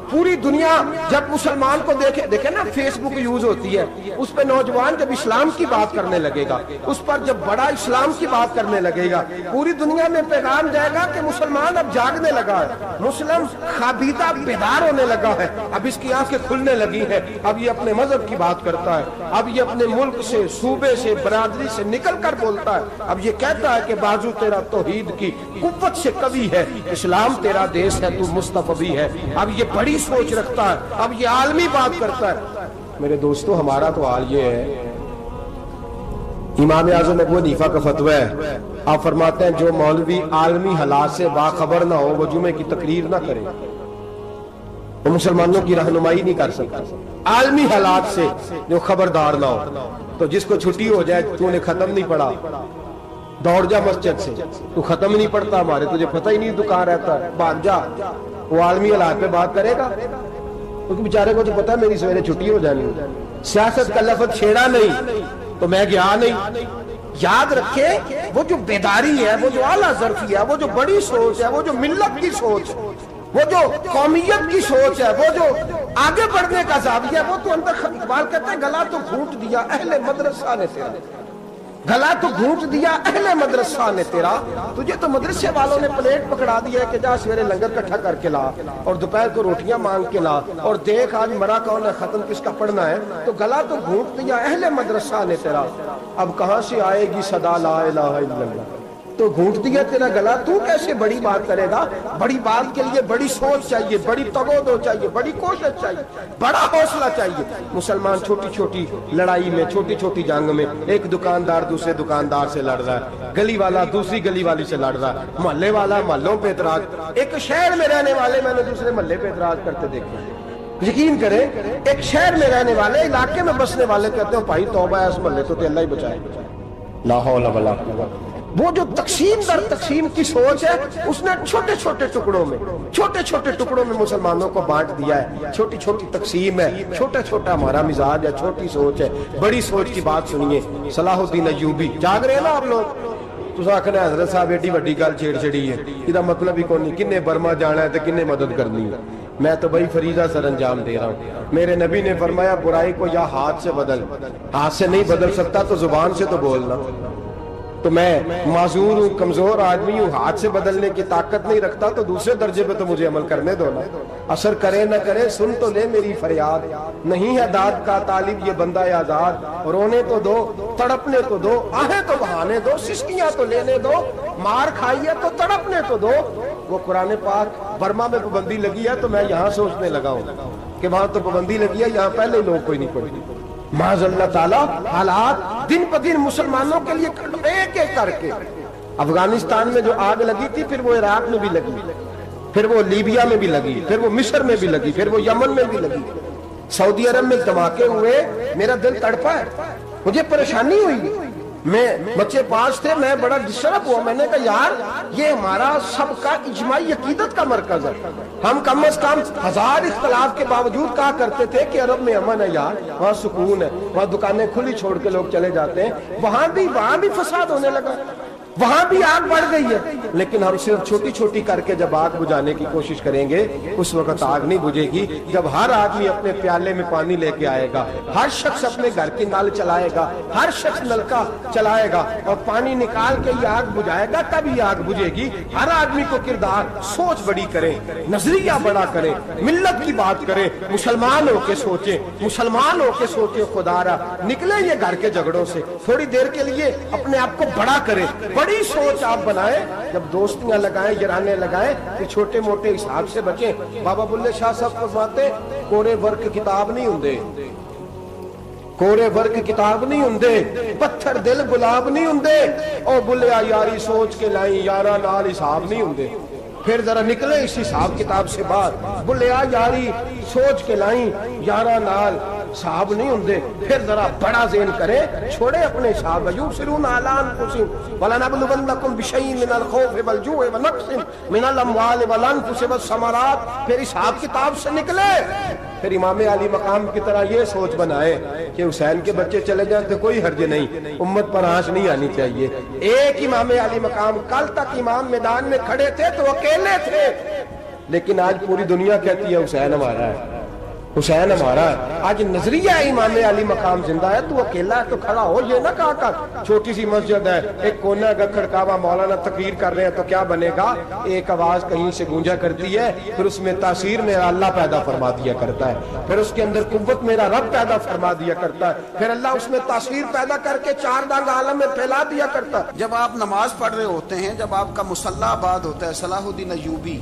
پوری دنیا جب مسلمان کو دیکھے نا، فیس بک یوز ہوتی ہے، اس پہ نوجوان جب اسلام کی بات کرنے لگے گا، اس پر جب بڑا اسلام کی بات کرنے لگے گا، پوری دنیا میں پیغام جائے گا کہ مسلمان اب جاگنے لگا ہے، مسلم خابیدہ بیدار ہونے لگا ہے، اب اس کی آنکھیں کھلنے لگی ہیں، اب یہ اپنے مذہب کی بات کرتا ہے، اب یہ اپنے ملک سے، صوبے سے، برادری سے نکل کر بولتا ہے، اب یہ کہتا ہے کہ بازو تیرا توحید کی قوت سے قوی ہے، اسلام تیرا دیس ہے، تو مصطفی ہے، اب یہ بڑی سوچ رکھتا ہے، اب یہ عالمی بات کرتا ہے۔ میرے دوستو، ہمارا تو حال یہ ہے، امام اعظم ابو حنیفہ کا فتویٰ ہے، آپ فرماتے ہیں جو مولوی عالمی حالات سے باخبر نہ ہو وہ جمعے کی تقریر نہ کرے، وہ مسلمانوں کی رہنمائی نہیں کر سکتا۔ عالمی حالات سے جو خبردار نہ ہو، تو جس کو چھٹی ہو جائے، تو نے ختم نہیں پڑھا، دوڑ جا مسجد سے، تو ختم نہیں پڑھتا ہمارے، تجھے پتہ ہی نہیں تو کہاں رہتا ہے، بھاگ جا۔ وہ عالمی حالات پہ بات کرے گا، کیونکہ بیچارے کو تو پتہ ہے میری سویرے چھٹی ہو جانی ہے، سیاست کا لفظ چھیڑا نہیں تو میں گیا نہیں۔ یاد رکھے، وہ جو بیداری ہے، وہ جو اعلیٰ ظرفی ہے، وہ جو بڑی سوچ ہے، وہ جو ملت کی سوچ، وہ جو قومیت کی سوچ ہے، وہ جو آگے بڑھنے کا زاویہ ہے، وہ تو اندر اقبال کہتے ہیں گلا تو گھونٹ دیا اہل مدرسہ نے تیرا، گلا تو گھونٹ دیا اہل مدرسہ نے تیرا، تجھے تو مدرسے والوں نے پلیٹ پکڑا دیا ہے کہ جا سویرے لنگر کٹھا کر کے لا اور دوپہر کو روٹیاں مانگ کے لا اور دیکھ آج مرا کون ہے، ختم کس کا پڑھنا ہے، تو گلا تو گھونٹ دیا اہل مدرسہ نے تیرا، اب کہاں سے آئے گی صدا لا الہ الا اللہ، تو گھونٹ دیا تیرا گلا، تو کیسے بڑی بات کرے گا؟ بڑی بات کے لیے بڑی سوچ چاہیے، بڑی تگودو چاہیے، بڑی کوشش چاہیے، بڑا حوصلہ چاہیے۔ مسلمان چھوٹی چھوٹی لڑائی میں، چھوٹی چھوٹی جنگ میں، ایک دکاندار دوسرے دکاندار سے لڑ رہا ہے، گلی والا دوسری گلی والی سے لڑ رہا ہے، محلے والا محلوں پہ اعتراض، ایک شہر میں رہنے والے میں نے دوسرے محلے پہ اعتراض کرتے دیکھے۔ یقین کریں، ایک شہر میں رہنے والے، علاقے میں بسنے والے کہتے ہیں بھائی توبہ ہے، اس محلے تو اللہ ہی بچائے، لا حول ولا قوت۔ وہ جو تقسیم در تقسیم کی سوچ ہے، اس نے چھوٹے چھوٹے ٹکڑوں میں مسلمانوں کو بانٹ دیا ہے، چھوٹی چھوٹی تقسیم ہے، چھوٹا چھوٹا ہمارا مزاج ہے، چھوٹی سوچ ہے، بڑی سوچ کی بات سنیے۔ صلاح الدین ایوبی، جاگ رہے ہیں نا آپ لوگ؟ تو آخنا حضرت صاحب ایڈی وڈی گل چھیڑ چھڑی ہے، یہ مطلب ہی کون نہیں، کنے برما جانا ہے تو کنے مدد کرنی ہے، میں تو بھائی فریضہ سر انجام دے رہا ہوں۔ میرے نبی نے فرمایا برائی کو یا ہاتھ سے بدل، ہاتھ سے نہیں بدل سکتا تو زبان سے تو بولنا، تو میں معذور ہوں، کمزور آدمی ہوں، ہاتھ سے بدلنے کی طاقت نہیں رکھتا، تو دوسرے درجے پہ تو مجھے عمل کرنے دو نا، اثر کرے نہ کرے سن تو لے میری فریاد، نہیں ہے داد کا طالب یہ بندہ آزاد، رونے تو دو، تڑپنے تو دو، آہیں تو بہانے دو، سسکیاں تو لینے دو، مار کھائیے تو تڑپنے تو دو۔ وہ قرآن پاک برما میں پابندی لگی ہے تو میں یہاں سوچنے لگا ہوں کہ وہاں تو پابندی لگی ہے، یہاں پہلے ہی لوگ کوئی نہیں پڑھی۔ معاذ اللہ تعالیٰ حالات دن پہ دن مسلمانوں کے لیے ایک ایک کر کے، افغانستان میں جو آگ لگی تھی، پھر وہ عراق میں بھی لگی، پھر وہ لیبیا میں بھی لگی، پھر وہ مصر میں بھی لگی، پھر وہ یمن میں بھی لگی، سعودی عرب میں دھماکے ہوئے، میرا دل تڑپا ہے، مجھے پریشانی ہوئی، میں بچے 5 تھے، میں بڑا ڈسٹرب ہوا، میں نے کہا یار یہ ہمارا سب کا اجماعی عقیدت کا مرکز ہے، ہم کم از کم 1000 اختلاف کے باوجود کہا کرتے تھے کہ عرب میں امن ہے یار، وہاں سکون ہے، وہاں دکانیں کھلی چھوڑ کے لوگ چلے جاتے ہیں، وہاں بھی فساد ہونے لگا، وہاں بھی آگ بڑھ گئی ہے، لیکن ہم صرف چھوٹی چھوٹی کر کے جب آگ بجھانے کی کوشش کریں گے، اس وقت آگ نہیں بجھے گی جب ہر آدمی اپنے پیالے میں پانی لے کے آئے گا، ہر شخص اپنے گھر کی نل چلائے گا، ہر شخص نلکا چلائے گا اور پانی نکال کے یہ آگ بجھائے گا، تب یہ آگ بجھے گی۔ ہر آدمی کو کردار سوچ بڑی کرے، نظریہ بڑا کرے، ملت کی بات کرے، مسلمان ہو کے سوچے، مسلمان ہو کے سوچے، خدا را نکلے یہ گھر کے جھگڑوں سے، تھوڑی دیر کے لیے اپنے آپ کو بڑا کرے، بڑی سوچ آپ بنائیں، جب دوستیاں لگائیں، یارانے لگائیں کہ چھوٹے موٹے حساب سے بچیں۔ بابا بلے شاہ صاحب فرماتے کورے ورک کتاب نہیں ہوندے، کورے ورک کتاب نہیں ہوندے، پتھر دل گلاب نہیں ہوندے، او بلیا یاری سوچ کے لائیں، یارا نال حساب نہیں ہوندے۔ پھر ذرا نکلے اس حساب کتاب سے باہر، بلیا یاری سوچ کے لائیں، یارا نال صاحب نہیں ہوندے پھر ذرا بڑا ذہن کرے چھوڑے اپنے صاحب یبصرون علی انفسہم ولنبلونکم بشیء من الخوف والجوع ونقص من الاموال والانفس والثمرات. پھر حساب کتاب سے نکلے. پھر امام علی مقام کی طرح یہ سوچ بنائے کہ حسین کے بچے چلے جائیں تو کوئی حرج نہیں, امت پر آنچ نہیں آنی چاہیے. ایک امام علی مقام, کل تک امام میدان میں کھڑے تھے تو اکیلے تھے, لیکن آج پوری دنیا کہتی ہے حسین ہمارا ہے, حسین ہمارا ہے. آج نظریہ امام علی مقام زندہ ہے, تو اکیلا ہے تو کھڑا ہو. یہ نہ کہا کر چھوٹی سی مسجد ہے, ایک کونا کا کھڑکاوا, مولانا تقریر کر رہے ہیں تو کیا بنے گا, ایک آواز کہیں سے گونجا کرتی ہے, پھر اس میں تاثیر میرا اللہ پیدا فرما دیا کرتا ہے, پھر اس کے اندر قوت میرا رب پیدا فرما دیا کرتا ہے, پھر اللہ اس میں تاثیر پیدا کر کے چار دانگ عالم میں پھیلا دیا کرتا ہے. جب آپ نماز پڑھ رہے ہوتے ہیں, جب آپ کا مصلی آباد ہوتا ہے, صلاح الدین ایوبی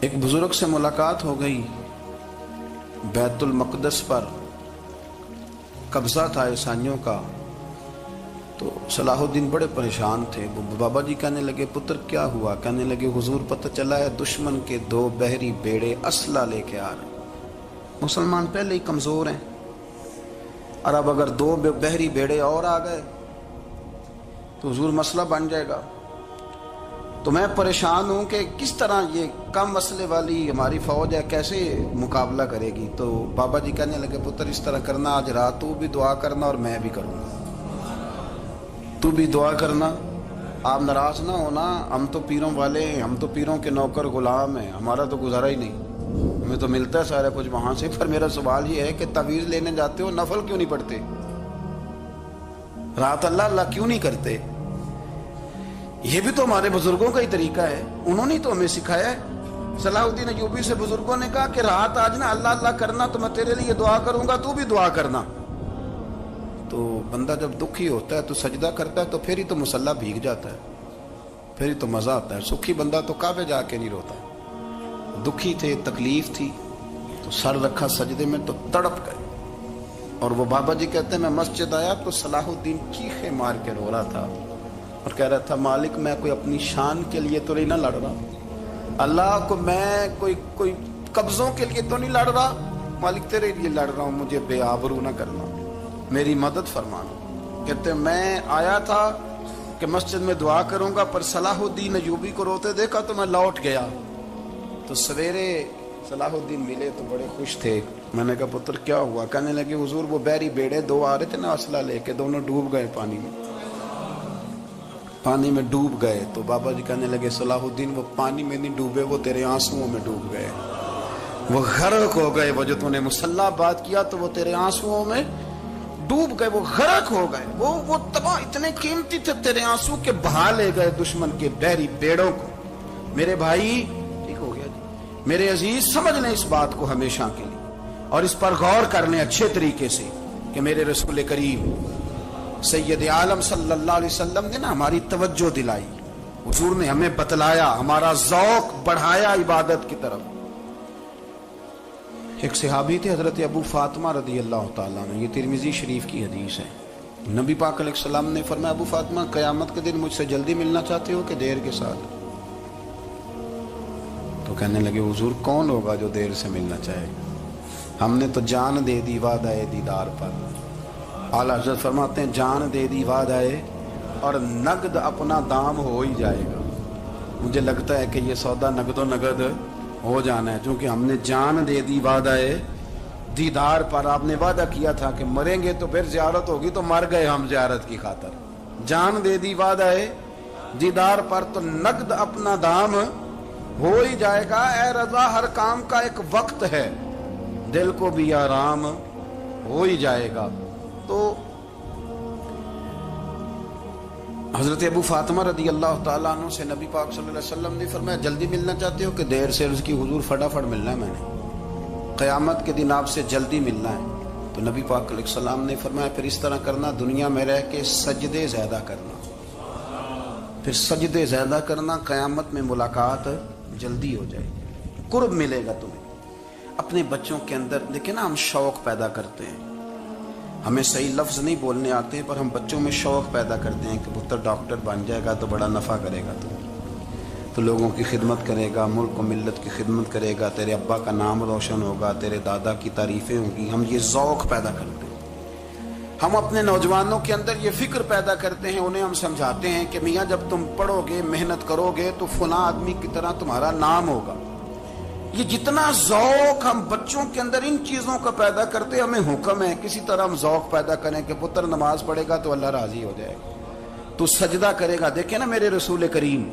ایک بزرگ سے ملاقات ہو گئی, بیت المقدس پر قبضہ تھا عیسائیوں کا. تو صلاح الدین بڑے پریشان تھے. بابا جی کہنے لگے پتر کیا ہوا؟ کہنے لگے حضور پتہ چلا ہے دشمن کے 2 بحری بیڑے اسلحہ لے کے آ رہے ہیں. مسلمان پہلے ہی کمزور ہیں, اور اب اگر 2 بحری بیڑے اور آ گئے تو حضور مسئلہ بن جائے گا. تو میں پریشان ہوں کہ کس طرح یہ کم مسئلے والی ہماری فوج ہے کیسے مقابلہ کرے گی. تو بابا جی کہنے لگے پتر اس طرح کرنا, آج رات تو بھی دعا کرنا اور میں بھی کروں گا, تو بھی دعا کرنا. آپ ناراض نہ ہونا, ہم تو پیروں والے ہیں, ہم تو پیروں کے نوکر غلام ہیں, ہمارا تو گزارا ہی نہیں, ہمیں تو ملتا ہے سارا کچھ وہاں سے. پر میرا سوال یہ ہے کہ تعویذ لینے جاتے ہو, نفل کیوں نہیں پڑھتے, رات اللہ اللہ کیوں نہیں کرتے؟ یہ بھی تو ہمارے بزرگوں کا ہی طریقہ ہے, انہوں نے تو ہمیں سکھایا ہے. صلاح الدین ایوبی سے بزرگوں نے کہا کہ رات آج نا اللہ اللہ کرنا, تو میں تیرے لیے دعا کروں گا, تو بھی دعا کرنا. تو بندہ جب دکھی ہوتا ہے تو سجدہ کرتا ہے, تو پھر ہی تو مصلی بھیگ جاتا ہے, پھر ہی تو مزہ آتا ہے. سکھی بندہ تو کعبے جا کے نہیں روتا. دکھی تھے, تکلیف تھی, تو سر رکھا سجدے میں تو تڑپ گئے. اور وہ بابا جی کہتے ہیں میں مسجد آیا تو صلاح الدین چیخے مار کے رو رہا تھا اور کہہ رہا تھا مالک میں کوئی اپنی شان کے لیے تو نہیں نہ لڑ رہا, اللہ کو میں کوئی قبضوں کے لیے تو نہیں لڑ رہا, مالک تیرے لیے لڑ رہا ہوں, مجھے بے آبرو نہ کرنا, میری مدد فرمانا. کہتے ہیں میں آیا تھا کہ مسجد میں دعا کروں گا, پر صلاح الدین ایوبی کو روتے دیکھا تو میں لوٹ گیا. تو سویرے صلاح الدین ملے تو بڑے خوش تھے. میں نے کہا پتر کیا ہوا؟ کہنے لگے حضور وہ بحری بیڑے 2 آ رہے تھے نا اسلحہ لے کے, دونوں ڈوب گئے پانی میں ڈوب گئے. تو بابا جی کہنے لگے صلاح الدین وہ پانی میں نہیں ڈوبے, وہ تیرے آنسوؤں میں ڈوب گئے, وہ غرق ہو گئے. وہ جو تو نے مصلی بات کیا تو وہ تیرے آنسوؤں میں ڈوب گئے, وہ غرق ہو گئے, وہ تباہ اتنے قیمتی تھے تیرے آنسو کے بہا لے گئے دشمن کے بحری بیڑوں کو. میرے بھائی ٹھیک ہو گیا جی, میرے عزیز سمجھ لیں اس بات کو ہمیشہ کے لیے, اور اس پر غور کر لیں اچھے طریقے سے کہ میرے رسول کریم سید عالم صلی اللہ علیہ وسلم نے نا ہماری توجہ دلائی, حضور نے ہمیں بتلایا, ہمارا ذوق بڑھایا عبادت کی طرف. ایک صحابی تھے حضرت ابو فاطمہ رضی اللہ تعالیٰ عنہ, یہ ترمذی شریف کی حدیث ہے. نبی پاک علیہ السلام نے فرمایا ابو فاطمہ قیامت کے دن مجھ سے جلدی ملنا چاہتے ہو کہ دیر کے ساتھ؟ تو کہنے لگے حضور کون ہوگا جو دیر سے ملنا چاہے, ہم نے تو جان دے دی وعدہ دیدار پر. اعلیٰ حضرت فرماتے ہیں جان دے دی وعدہ اور نقد اپنا دام ہو ہی جائے گا. مجھے لگتا ہے کہ یہ سودا نقد و نقد ہو جانا ہے, چونکہ ہم نے جان دے دی وعدہ دیدار پر. آپ نے وعدہ کیا تھا کہ مریں گے تو پھر زیارت ہوگی, تو مر گئے ہم زیارت کی خاطر. جان دے دی وعدہ دیدار پر, تو نقد اپنا دام ہو ہی جائے گا. اے رضا ہر کام کا ایک وقت ہے, دل کو بھی آرام ہو ہی جائے گا. تو حضرت ابو فاطمہ رضی اللہ تعالیٰ عنہ سے نبی پاک صلی اللہ علیہ وسلم نے فرمایا جلدی ملنا چاہتے ہو کہ دیر سے؟ عرض کی حضور فٹافٹ ملنا ہے, میں نے قیامت کے دن آپ سے جلدی ملنا ہے. تو نبی پاک علیہ السلام نے فرمایا پھر اس طرح کرنا, دنیا میں رہ کے سجدے زیادہ کرنا, پھر سجدے زیادہ کرنا, قیامت میں ملاقات جلدی ہو جائے گی, قرب ملے گا تمہیں. اپنے بچوں کے اندر دیکھیں نا, ہم شوق پیدا کرتے ہیں, ہمیں صحیح لفظ نہیں بولنے آتے ہیں, پر ہم بچوں میں شوق پیدا کرتے ہیں کہ پتر ڈاکٹر بن جائے گا تو بڑا نفع کرے گا. تو لوگوں کی خدمت کرے گا، ملک و ملت کی خدمت کرے گا، تیرے ابا کا نام روشن ہوگا، تیرے دادا کی تعریفیں ہوں گی. ہم یہ ذوق پیدا کرتے ہیں. ہم اپنے نوجوانوں کے اندر یہ فکر پیدا کرتے ہیں، انہیں ہم سمجھاتے ہیں کہ میاں جب تم پڑھو گے، محنت کرو گے تو فلاں آدمی کی طرح تمہارا نام ہوگا. یہ جتنا ذوق ہم بچوں کے اندر ان چیزوں کا پیدا کرتے، ہمیں حکم ہے کسی طرح ہم ذوق پیدا کریں کہ پتر نماز پڑھے گا تو اللہ راضی ہو جائے گا، تو سجدہ کرے گا. دیکھیں نا میرے رسول کریم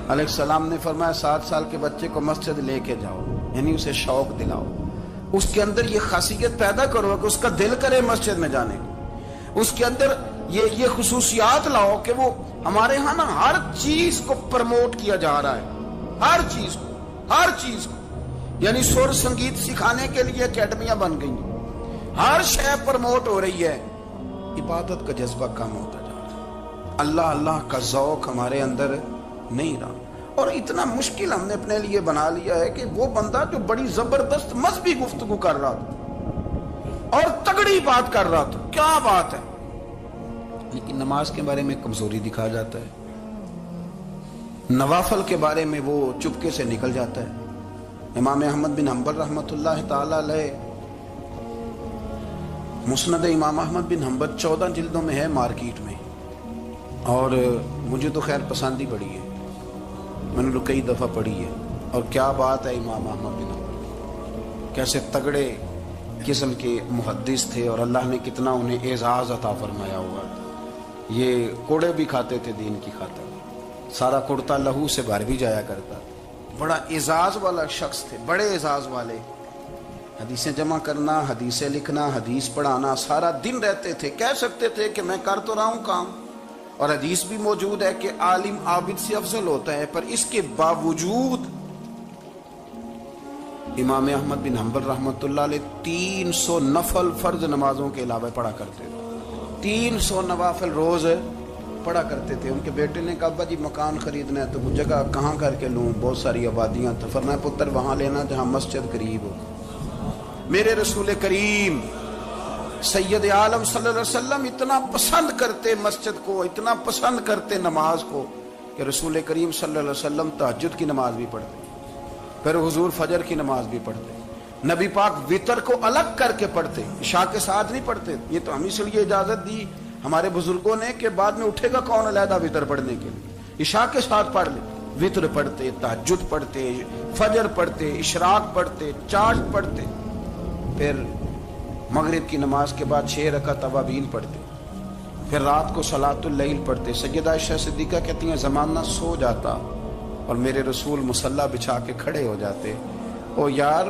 علیہ السلام نے فرمایا 7 سال کے بچے کو مسجد لے کے جاؤ، یعنی اسے شوق دلاؤ، اس کے اندر یہ خاصیت پیدا کرو کہ اس کا دل کرے مسجد میں جانے کو، اس کے اندر یہ خصوصیات لاؤ کہ وہ ہمارے ہاں نا ہر چیز کو پرموٹ کیا جا رہا ہے، ہر چیز کو یعنی سر سنگیت سکھانے کے لیے اکیڈمیاں بن گئی، ہر شے پرموٹ ہو رہی ہے. عبادت کا جذبہ کم ہوتا جا رہا ہے، اللہ کا ذوق ہمارے اندر نہیں رہا. اور اتنا مشکل ہم نے اپنے لیے بنا لیا ہے کہ وہ بندہ جو بڑی زبردست مذہبی گفتگو کر رہا تھا اور تگڑی بات کر رہا تھا، کیا بات ہے، لیکن نماز کے بارے میں کمزوری دکھا جاتا ہے، نوافل کے بارے میں وہ چپکے سے نکل جاتا ہے. امام احمد بن حنبل رحمۃ اللہ تعالی علیہ، مسند امام احمد بن حنبل 14 جلدوں میں ہے مارکیٹ میں، اور مجھے تو خیر پسند ہی پڑی ہے، میں نے تو کئی دفعہ پڑھی ہے. اور کیا بات ہے، امام احمد بن حنبل کیسے تگڑے قسم کے محدث تھے، اور اللہ نے کتنا انہیں اعزاز عطا فرمایا ہوا. یہ کوڑے بھی کھاتے تھے دین کی خاطر، سارا کرتا لہو سے بھر بھی جایا کرتا. بڑا اعزاز والا شخص تھے، بڑے اعزاز والے. حدیثیں جمع کرنا، حدیثیں لکھنا، حدیث پڑھانا، سارا دن رہتے تھے. کہہ سکتے تھے کہ میں کر تو رہا ہوں کام، اور حدیث بھی موجود ہے کہ عالم عابد سے افضل ہوتا ہے، پر اس کے باوجود امام احمد بن حنبل رحمۃ اللہ علیہ 300 نفل فرض نمازوں کے علاوہ پڑھا کرتے تھے. 300 نوافل روز پڑھا کرتے تھے. ان کے بیٹے نے کہا ابا جی مکان خریدنا ہے تو وہ جگہ کہاں کر کے لوں، بہت ساری آبادیاں. تو فرمایا پتر وہاں لینا جہاں مسجد قریب ہو. میرے رسول کریم سید عالم صلی اللہ علیہ وسلم اتنا پسند کرتے مسجد کو، اتنا پسند کرتے نماز کو، کہ رسول کریم صلی اللہ علیہ وسلم تہجد کی نماز بھی پڑھتے، پھر حضور فجر کی نماز بھی پڑھتے. نبی پاک وتر کو الگ کر کے پڑھتے، عشاء کے ساتھ نہیں پڑھتے. یہ تو ہم اس لیے اجازت دی ہمارے بزرگوں نے کہ بعد میں اٹھے گا کون علیحدہ وتر پڑھنے کے لیے، عشاء کے ساتھ پڑھ لے. وتر پڑھتے، تہجد پڑھتے، فجر پڑھتے، اشراق پڑھتے، چاشت پڑھتے، پھر مغرب کی نماز کے بعد 6 رکعت اوابین پڑھتے، پھر رات کو صلاۃ اللیل پڑھتے. سیدہ عائشہ صدیقہ کہتی ہیں زمانہ سو جاتا اور میرے رسول مصلی بچھا کے کھڑے ہو جاتے. او یار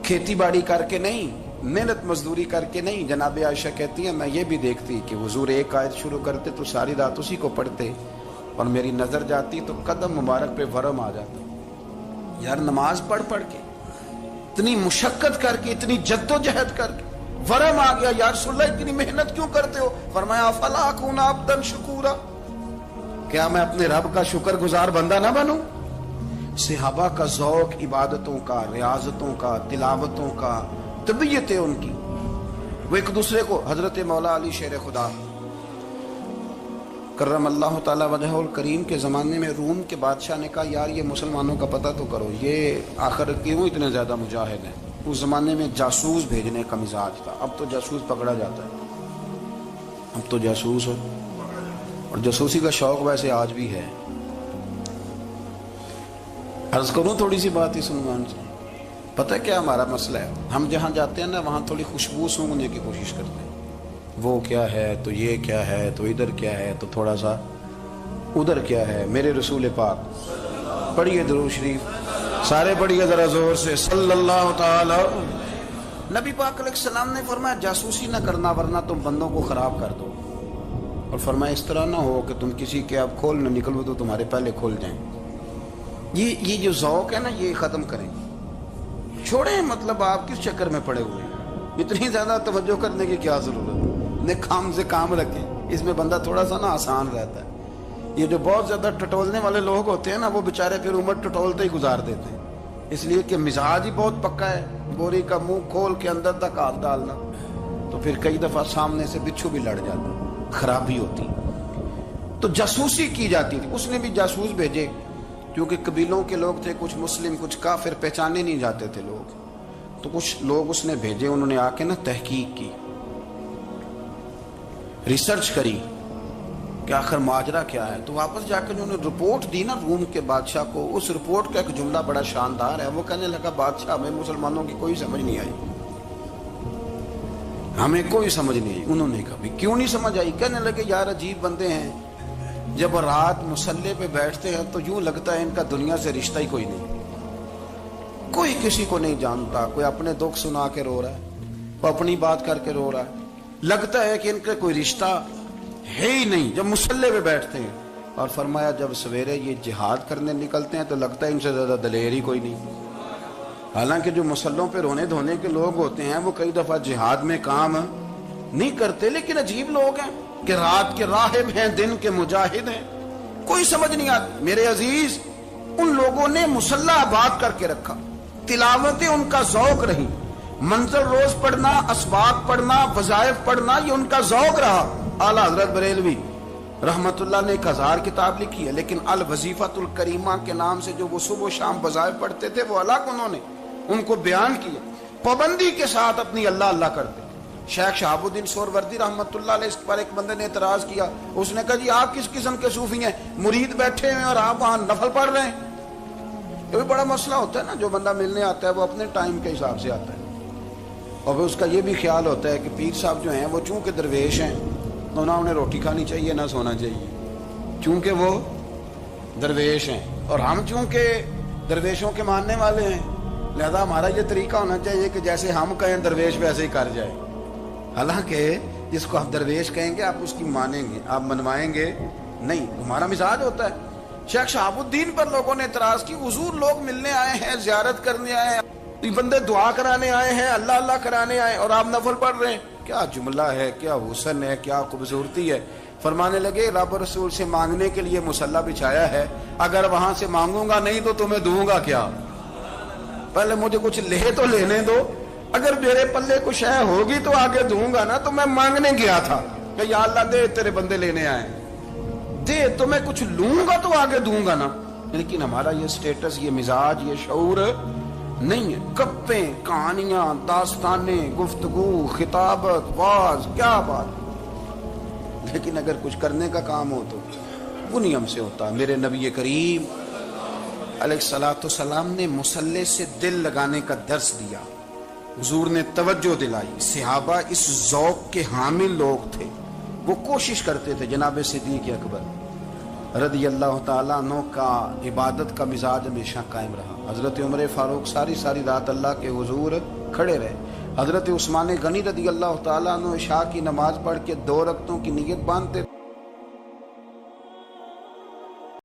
کھیتی باڑی کر کے نہیں، محنت مزدوری کر کے نہیں. جناب عائشہ کہتی ہیں میں یہ بھی دیکھتی کہ حضور ایک آیت شروع کرتے تو ساری رات اسی کو پڑھتے، اور میری نظر جاتی تو قدم مبارک پہ ورم آ جاتا. یار نماز پڑھ کے اتنی مشقت کر کے، اتنی جد و جہد کر کے ورم آ گیا. یا رسول اللہ اتنی محنت کیوں کرتے ہو؟ فرمایا افلا اکون عبدا شکورا، کیا میں اپنے رب کا شکر گزار بندہ نہ بنوں؟ صحابہ کا ذوق عبادتوں کا، ریاضتوں کا، تلاوتوں کا، طبیعت ہے ان کی. وہ ایک دوسرے کو، حضرت مولا علی شیر خدا کرم اللہ تعالی وجہہ الکریم کے زمانے میں روم کے بادشاہ نے کہا یار یہ مسلمانوں کا پتہ تو کرو، یہ آخر کیوں اتنے زیادہ مجاہد ہیں. اس زمانے میں جاسوس بھیجنے کا مزاج تھا، اب تو جاسوس پکڑا جاتا ہے، اب تو جاسوس ہو، اور جاسوسی کا شوق ویسے آج بھی ہے. عرض کروں تھوڑی سی بات اس عنوان سے. پتہ کیا ہمارا مسئلہ ہے؟ ہم جہاں جاتے ہیں نا وہاں تھوڑی خوشبو سونگنے کی کوشش کرتے ہیں. وہ کیا ہے تو یہ کیا ہے تو ادھر کیا ہے تو تھوڑا سا ادھر کیا ہے. میرے رسول پاک پڑھیے درود شریف، سارے پڑھیے ذرا زور سے صلی اللہ تعالی. نبی پاک علیہ السلام نے فرمایا جاسوسی نہ کرنا ورنہ تم بندوں کو خراب کر دو، اور فرمایا اس طرح نہ ہو کہ تم کسی کے اب کھول نہ نکلو تو تمہارے پہلے کھول جائیں. یہ جو ذوق ہے نا یہ ختم کریں، چھوڑیں. مطلب آپ کس چکر میں پڑے ہوئے ہیں؟ اتنی زیادہ توجہ کرنے کی کیا ضرورت ہے؟ کام سے کام رکھیں، اس میں بندہ تھوڑا سا نا آسان رہتا ہے. یہ جو بہت زیادہ ٹٹولنے والے لوگ ہوتے ہیں نا وہ بےچارے پھر عمر ٹٹولتے ہی گزار دیتے ہیں، اس لیے کہ مزاج ہی بہت پکا ہے. بوری کا منہ کھول کے اندر تک ہاتھ ڈالنا، تو پھر کئی دفعہ سامنے سے بچھو بھی لڑ جاتا، خرابی ہوتی. تو جاسوسی کی جاتی تھی. اس نے بھی جاسوس بھیجے کیونکہ قبیلوں کے لوگ تھے، کچھ مسلم کچھ کافر، پہچانے نہیں جاتے تھے لوگ، تو کچھ لوگ اس نے بھیجے، انہوں نے آ کے نا تحقیق کی، ریسرچ کری کہ آخر ماجرا کیا ہے. تو واپس جا کے انہوں نے رپورٹ دی نا روم کے بادشاہ کو. اس رپورٹ کا ایک جملہ بڑا شاندار ہے. وہ کہنے لگا بادشاہ ہمیں مسلمانوں کی کوئی سمجھ نہیں آئی، ہمیں کوئی سمجھ نہیں آئی. انہوں نے کہا بھی کیوں نہیں سمجھ آئی؟ کہنے لگے یار عجیب بندے ہیں، جب رات مسلح پہ بیٹھتے ہیں تو یوں لگتا ہے ان کا دنیا سے رشتہ ہی کوئی نہیں، کوئی کسی کو نہیں جانتا، کوئی اپنے دکھ سنا کے رو رہا ہے، کوئی اپنی بات کر کے رو رہا ہے، لگتا ہے کہ ان کا کوئی رشتہ ہے ہی نہیں جب مسلح پہ بیٹھتے ہیں. اور فرمایا جب سویرے یہ جہاد کرنے نکلتے ہیں تو لگتا ہے ان سے زیادہ دلیر ہی کوئی نہیں. حالانکہ جو مسلحوں پہ رونے دھونے کے لوگ ہوتے ہیں وہ کئی دفعہ جہاد میں کام نہیں کرتے، لیکن عجیب لوگ ہیں کہ رات کے راہب ہیں، دن کے مجاہد ہیں، کوئی سمجھ نہیں آتی. میرے عزیز، ان لوگوں نے مسلح آباد کر کے رکھا، تلاوتیں ان کا ذوق رہی، منظر روز پڑھنا، اسباق پڑھنا، وظائف پڑھنا، یہ ان کا ذوق رہا. اعلیٰ حضرت بریلوی رحمت اللہ نے 1000 کتاب لکھی ہے، لیکن الوظیفۃ الکریمہ کے نام سے جو وہ صبح و شام وظائف پڑھتے تھے وہ الگ انہوں نے ان کو بیان کیا، پابندی کے ساتھ اپنی اللہ اللہ کرتے. شیخ شہاب الدین سہروردی رحمت اللہ علیہ، اس پر ایک بندے نے اعتراض کیا، اس نے کہا جی آپ کس قسم کے صوفی ہیں، مرید بیٹھے ہیں اور آپ وہاں نفل پڑھ رہے ہیں. یہ بھی بڑا مسئلہ ہوتا ہے نا، جو بندہ ملنے آتا ہے وہ اپنے ٹائم کے حساب سے آتا ہے، اور پھر اس کا یہ بھی خیال ہوتا ہے کہ پیر صاحب جو ہیں وہ چونکہ درویش ہیں تو نہ انہیں روٹی کھانی چاہیے نہ سونا چاہیے، چونکہ وہ درویش ہیں، اور ہم چونکہ درویشوں کے ماننے والے ہیں لہذا ہمارا یہ طریقہ ہونا چاہیے کہ جیسے ہم کہیں درویش ویسے ہی کر جائے. حالانکہ جس کو آپ درویش کہیں گے آپ اس کی مانیں گے، آپ منوائیں گے نہیں، ہمارا مزاج ہوتا ہے. شیخ شہاب الدین پر لوگوں نے اعتراض کی، حضور لوگ ملنے آئے ہیں، زیارت کرنے آئے ہیں، یہ بندے دعا کرانے آئے ہیں، اللہ اللہ کرانے آئے اور آپ نفل پڑھ رہے ہیں. کیا جملہ ہے، کیا حسن ہے، کیا خوبصورتی ہے. فرمانے لگے رب رسول سے مانگنے کے لیے مصلی بچھایا ہے، اگر وہاں سے مانگوں گا نہیں تو تمہیں دوں گا کیا؟ پہلے مجھے کچھ لے تو لینے دو، اگر میرے پلے کچھ ہے ہوگی تو آگے دوں گا نا. تو میں مانگنے گیا تھا کہ یا اللہ دے، تیرے بندے لینے آئے دے، تو میں کچھ لوں گا تو آگے دوں گا نا. لیکن ہمارا یہ سٹیٹس، یہ مزاج، یہ شعور نہیں ہے. گپیں، کہانیاں، داستانیں، گفتگو، خطابت، واز، کیا بات. لیکن اگر کچھ کرنے کا کام ہو تو وہ نہیں ہم سے ہوتا. میرے نبی کریم علیہ الصلوۃ والسلام نے مصلی سے دل لگانے کا درس دیا، حضور نے توجہ دلائی. صحابہ اس ذوق کے حامل لوگ تھے، وہ کوشش کرتے تھے. جناب صدیق اکبر رضی اللہ تعالیٰ عنہ کا عبادت کا مزاج ہمیشہ قائم رہا. حضرت عمر فاروق ساری رات اللہ کے حضور کھڑے رہے. حضرت عثمان غنی رضی اللہ تعالیٰ عنہ عشاء کی نماز پڑھ کے 2 رکعتوں کی نیت باندھتے